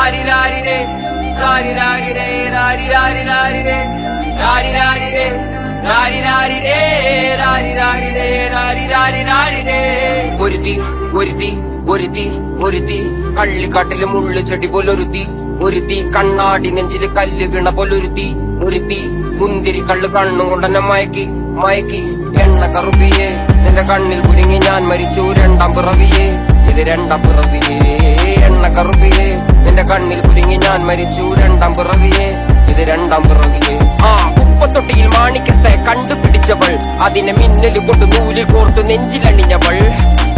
Larry Larry രേ Larry Larry രേ Larry Larry Larry രേ Larry Larry രേ Larry Larry രേ Larry Larry രേ Larry Larry Larry രേ. ഒരുത്തി ഒരുത്തി ഒരുത്തി ഒരുത്തി കള്ളിക്കാട്ടില് മുള്ളു ചെടി പോലൊരുത്തി ഒരുത്തി കണ്ണാടി നെഞ്ചില് കല്ല് വീണ പോലൊരുത്തി ഒരുത്തി മുന്തിരി കള്ള് കണ്ണും കൊണ്ടെന്നെ മയക്കി മയക്കി എണ്ണ കറുപ്പിയെ നിന്റെ കണ്ണിൽ കുരുങ്ങി ഞാൻ മരിച്ചു രണ്ടാം പിറവിയെ ഇത് രണ്ടാം പിറവിയെ എണ്ണ കറുപ്പിയെ നിന്റെ കണ്ണിൽ കുരുങ്ങി ഞാൻ മരിച്ചു രണ്ടാം പിറവിയെ ഇത് രണ്ടാം പിറവിയെ. ആ ഉപ്പത്തൊട്ടിയിൽ മാണിക്കത്തെ കണ്ടുപിടിച്ചവൾ അതിനെ മിന്നല് കൊണ്ട് നൂലിൽ കോർത്തു നെഞ്ചിലണിഞ്ഞവൾ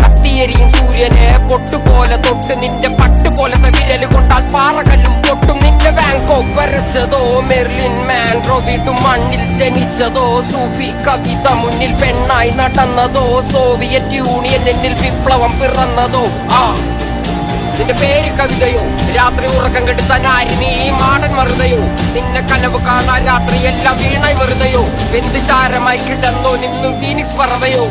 കത്തിയെരിയും സൂര്യനെ പൊട്ടുപോലെ തൊട്ട് നിന്റെ പട്ടുപോലത്തെ വിരല് കൊണ്ടാൽ പാറകല്ലും പൊട്ടും നിന്റെ ബാങ്കോക്ക് വരച്ചതോ മെർലിൻ മാൻഡ്രോ വീട്ടും മണ്ണിൽ ജനിച്ചതോ സൂഫി കവിത മുന്നിൽ പെണ്ണായി നടന്നതോ സോവിയറ്റ് യൂണിയൻ എന്നിൽ വിപ്ലവം പിറന്നതോ. ആ നിന്റെ പേര് കവിതയോ രാത്രി ഉറക്കം കെടുത്ത നാരി നീ മാടൻ മറുതയോ നിന്നെ കനവ് കാണാൻ രാത്രി എല്ലാം വീണായി വെറുതെയോ എന്ത് ചാരമായി കിടന്നോ നിന്നും ഫീനിക്സ് പറവയോ.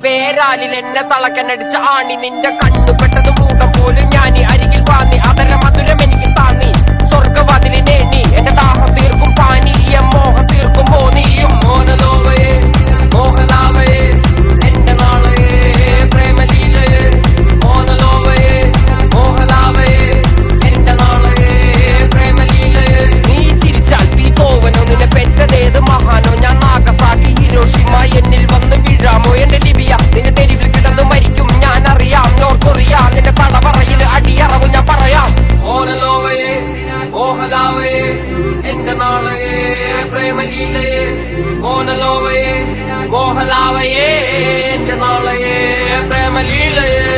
പേരാലിൽ എന്നെ തളക്കനടിച്ച ആണി നിന്റെ കണ്ണു പെട്ടത് മൂടം പോലും ഞാനി അരികിൽ വാന്നി അതര മധുരം എനിക്ക് താന്നി സ്വർഗവാതിലിനേണി എന്റെ ദാഹം തീർക്കും പാനീയം മോഹം തീർക്കും മോനിയും മോനലോവയെ മോഹലാവയെ എന്റെ നാളയെ പ്രേമലീലയെ മോനലോവയെ മോഹലാവയെ എന്റെ നാളയെ പ്രേമലീലയെ. നീ ചിരിച്ചാൽ പീതോവനോ നിന്നെ പെറ്റതേത് മഹാനോ ഞാൻ നാഗസാക്കി ഹിരോഷിമ എന്നിൽ വന്ന് വീഴാമോ എന്റെ ലിബിയ നിന്റെ തെരുവിൽ കിടന്ന് മരിക്കും ഞാൻ അറിയാം നോർക്കൊറിയ നിന്റെ തടവറയില് അടിയറവ് ഞാൻ പറയാം. മോനലോവയെ മോഹലാവയെ എന്റെ നാളയെ പ്രേമലീലയെ മോനലോവയെ മോഹലാവയെ എന്റെ നാളയെ പ്രേമലീലയെ.